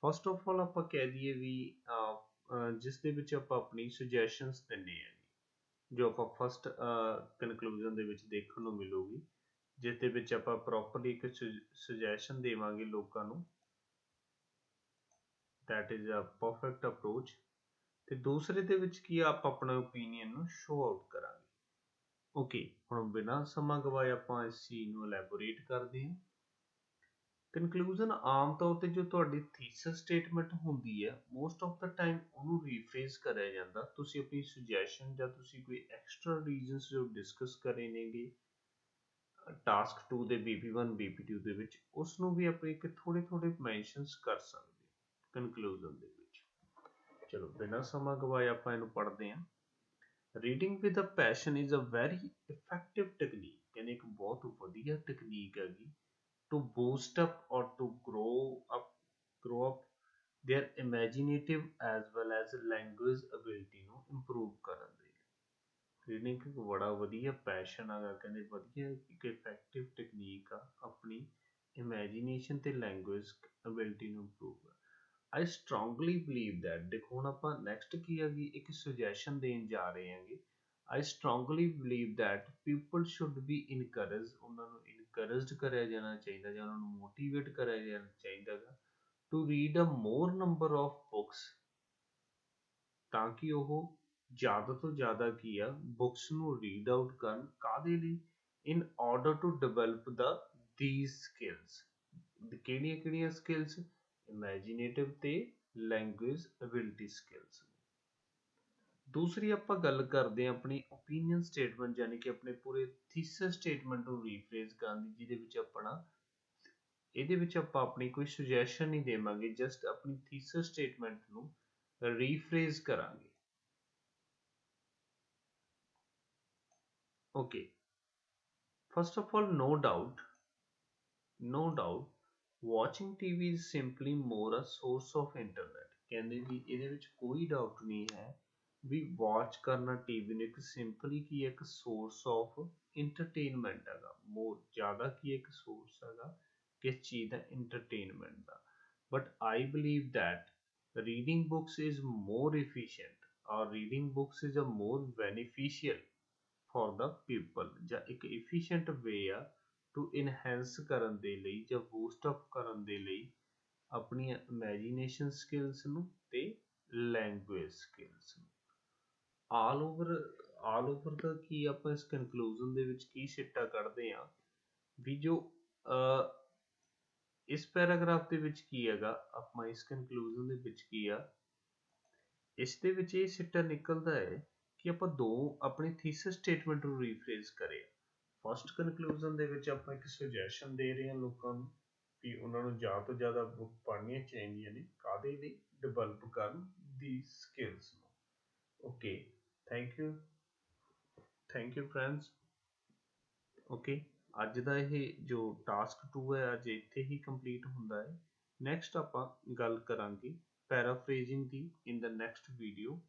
ਫਸਟ ਆਫ ਆਲ ਆਪਾਂ ਕਹਿ ਦਈਏ ਵੀ ਜਿਸ ਦੇ ਵਿੱਚ ਆਪਾਂ ਆਪਣੀ ਸੁਜੈਸ਼ਨਸ ਦਿੰਦੇ ਹਾਂ, ਜੋ ਆਪਾਂ ਫਸਟ ਕਨਕਲੂਜਨ ਦੇ ਵਿੱਚ ਦੇਖਣ ਨੂੰ ਮਿਲੂਗੀ, ਜਿਸ ਦੇ ਵਿੱਚ ਆਪਾਂ ਪ੍ਰੋਪਰਲੀ ਇੱਕ ਸੁਜੈਸ਼ਨ ਦੇਵਾਂਗੇ ਲੋਕਾਂ ਨੂੰ, that is a perfect approach। ਤੇ ਦੂਸਰੇ ਦੇ ਵਿੱਚ ਕੀ ਆਪਾਂ ਆਪਣਾ ਓਪੀਨੀਅਨ ਨੂੰ ਸ਼ੋ ਆਊਟ ਕਰਾਂਗੇ। ਓਕੇ, ਹੁਣ ਬਿਨਾਂ ਸਮਾਂ ਗਵਾਏ ਆਪਾਂ ਇਸ ਚੀਜ਼ ਨੂੰ ਐਲੈਬੋਰੇਟ ਕਰਦੇ ਹਾਂ। ਕਨਕਲੂਜਨ ਆਮ ਤੌਰ ਤੇ ਜੋ ਤੁਹਾਡੀ ਥੀਸਿਸ ਸਟੇਟਮੈਂਟ ਹੁੰਦੀ ਹੈ, ਮੋਸਟ ਆਫ ਦਾ ਟਾਈਮ ਉਹਨੂੰ ਰੀਫਰੇਜ਼ ਕਰਿਆ ਜਾਂਦਾ। ਤੁਸੀਂ ਆਪਣੀ ਸੁਜੈਸ਼ਨ ਜਾਂ ਤੁਸੀਂ ਕੋਈ ਐਕਸਟਰਾ ਰੀਜ਼ਨਸ ਜੋ ਡਿਸਕਸ ਕਰੇ ਨੇਗੇ ਟਾਸਕ 2 ਦੇ BP1 BP2 ਦੇ ਵਿੱਚ, ਉਸ ਨੂੰ ਵੀ ਆਪਾਂ ਇੱਕ ਥੋੜੇ ਮੈਂਸ਼ਨਸ ਕਰ ਸਕਦੇ ਕਨਕਲੂਜਨ ਦੇ ਵਿੱਚ। ਚਲੋ ਬਿਨਾਂ ਸਮਾਂ ਗਵਾਏ ਆਪਾਂ ਇਹਨੂੰ ਪੜ੍ਹਦੇ ਹਾਂ। Reading with a passion is a very effective technique, ਕਹਿੰਦੇ ਇੱਕ ਬਹੁਤ ਵਧੀਆ ਟੈਕਨੀਕ ਹੈਗੀ to boost up or to grow up their imaginative as well as language ability ਨੂੰ improve ਕਰਨ ਦੇ ਲਈ। ਰੀਡਿੰਗ ਇੱਕ ਬੜਾ ਵਧੀਆ ਪੈਸ਼ਨ ਹੈਗਾ, ਕਹਿੰਦੇ ਵਧੀਆ ਇੱਕ ਇਫੈਕਟਿਵ ਟੈਕਨੀਕ ਆ ਆਪਣੀ ਇਮੈਜੀਨੇਸ਼ਨ ਤੇ ਲੈਂਗੁਏਜ ਅਬਿਲਿਟੀ ਨੂੰ ਇੰਪਰੂਵ ਕਰ। I strongly believe that, ਦੇਖੋ ਹੁਣ ਆਪਾਂ ਨੈਕਸਟ ਕੀ ਹੈਗੀ ਇੱਕ ਸੁਜੈਸ਼ਨ ਦੇਣ ਜਾ ਰਹੇ ਹਾਂਗੇ। I strongly believe that people should be encouraged, ਉਹਨਾਂ ਨੂੰ encouraged ਕਰਿਆ ਜਾਣਾ ਚਾਹੀਦਾ ਜਾਂ ਉਹਨਾਂ ਨੂੰ ਮੋਟੀਵੇਟ ਕਰਿਆ ਜਾਣਾ ਚਾਹੀਦਾ ਗਾ to read a more number of books, ਤਾਂ ਕਿ ਉਹ ਜ਼ਿਆਦਾ ਤੋਂ ਜ਼ਿਆਦਾ ਕੀ ਆ ਬੁੱਕਸ ਨੂੰ ਰੀਡ ਆਊਟ ਕਰਨ। ਕਾਹਦੇ ਲਈ? in order to develop these skills, ਕਿਹੜੀਆਂ skills? imaginative ਤੇ language ability skills। ਦੂਸਰੀ ਆਪਾਂ ਗੱਲ ਕਰਦੇ ਹਾਂ ਆਪਣੀ ਓਪੀਨੀਅਨ ਸਟੇਟਮੈਂਟ, ਯਾਨੀ ਕਿ ਆਪਣੇ ਪੂਰੇ ਥੀਸਿਸ ਸਟੇਟਮੈਂਟ ਨੂੰ ਰੀਫਰੇਜ਼ ਕਰਨ ਦੀ, ਜਿਹਦੇ ਵਿੱਚ ਇਹਦੇ ਵਿੱਚ ਆਪਾਂ ਆਪਣੀ ਕੋਈ ਸੁਜੈਸ਼ਨ ਨਹੀਂ ਦੇਵਾਂਗੇ, ਜਸਟ ਆਪਣੀ ਥੀਸਿਸ ਸਟੇਟਮੈਂਟ ਨੂੰ ਰੀਫਰੇਜ਼ ਕਰਾਂਗੇ। Okay, first of all no doubt watching TV is simply more a source of internet, ਕਹਿੰਦੇ ਵੀ ਇਹਦੇ ਵਿੱਚ ਕੋਈ ਡਾਊਟ ਨਹੀਂ ਹੈ ਵੀ ਵਾਚ ਕਰਨਾ ਟੀਵੀ ਨੂੰ ਇੱਕ ਸਿੰਪਲੀ ਕੀ ਇੱਕ ਸੋਰਸ ਆਫ ਇੰਟਰਟੇਨਮੈਂਟ ਹੈਗਾ, ਮੋਰ ਜ਼ਿਆਦਾ ਕੀ ਇੱਕ ਸੋਰਸ ਹੈਗਾ ਕਿਸ ਚੀਜ਼ ਦਾ? ਇੰਟਰਟੇਨਮੈਂਟ ਦਾ। But I believe that reading books is more efficient or reading books is a more beneficial for the people, ਜਾਂ ਇੱਕ efficient ਵੇ ਆ ਟੂ ਇਨਹੈਂਸ ਕਰਨ ਦੇ ਲਈ ਜਾਂ ਬੂਸਟ ਅਪ ਕਰਨ ਦੇ ਲਈ ਆਪਣੀਆਂ ਇਮੈਜੀਨੇਸ਼ਨ ਸਕਿੱਲਸ ਨੂੰ ਤੇ ਲੈਂਗੁਏਜ ਸਕਿੱਲਸ ਨੂੰ। ਆਲ ਓਵਰ ਦਾ ਕੀ ਆਪਾਂ ਇਸ ਕਨਕਲੂਜਨ ਦੇ ਵਿੱਚ ਕੀ ਸਿੱਟਾ ਕੱਢਦੇ ਹਾਂ ਵੀ ਜੋ ਇਸ ਪੈਰਾਗ੍ਰਾਫ ਦੇ ਵਿੱਚ ਕੀ ਹੈਗਾ, ਆਪਾਂ ਇਸ ਕਨਕਲੂਜਨ ਦੇ ਵਿੱਚ ਕੀ ਆ, ਇਸ ਦੇ ਵਿੱਚ ਇਹ ਸਿੱਟਾ ਨਿਕਲਦਾ ਹੈ ਕਿ ਆਪਾਂ ਆਪਣੀ ਥੀਸਿਸ ਸਟੇਟਮੈਂਟ ਨੂੰ ਰੀਫਰੇਜ਼ ਕਰੇ। ਫਸਟ ਕਨਕਲੂਜਨ ਦੇ ਵਿੱਚ ਆਪਾਂ ਇੱਕ ਸੁਜੈਸ਼ਨ ਦੇ ਰਹੇ ਹਾਂ ਲੋਕਾਂ ਨੂੰ ਕਿ ਉਹਨਾਂ ਨੂੰ ਜ਼ਿਆਦਾ ਤੋਂ ਜ਼ਿਆਦਾ ਬੁੱਕ ਪੜ੍ਹਨੀਆਂ ਚਾਹੀਦੀਆਂ ਨੇ, ਕਾਹਦੇ ਲਈ? ਡਿਵੈਲਪ ਕਰਨ ਦੀ ਸਕਿੱਲਸ ਨੂੰ। Okay, thank you friends. Okay, ਅੱਜ ਦਾ ਇਹ ਜੋ ਟਾਸਕ 2 ਹੈ ਅੱਜ ਇੱਥੇ ਹੀ ਕੰਪਲੀਟ ਹੁੰਦਾ ਹੈ। ਨੈਕਸਟ ਆਪਾਂ ਗੱਲ ਕਰਾਂਗੇ ਪੈਰਾਫਰੇਜ਼ਿੰਗ ਦੀ ਇਨ ਦਾ ਨੈਕਸਟ ਵੀਡੀਓ।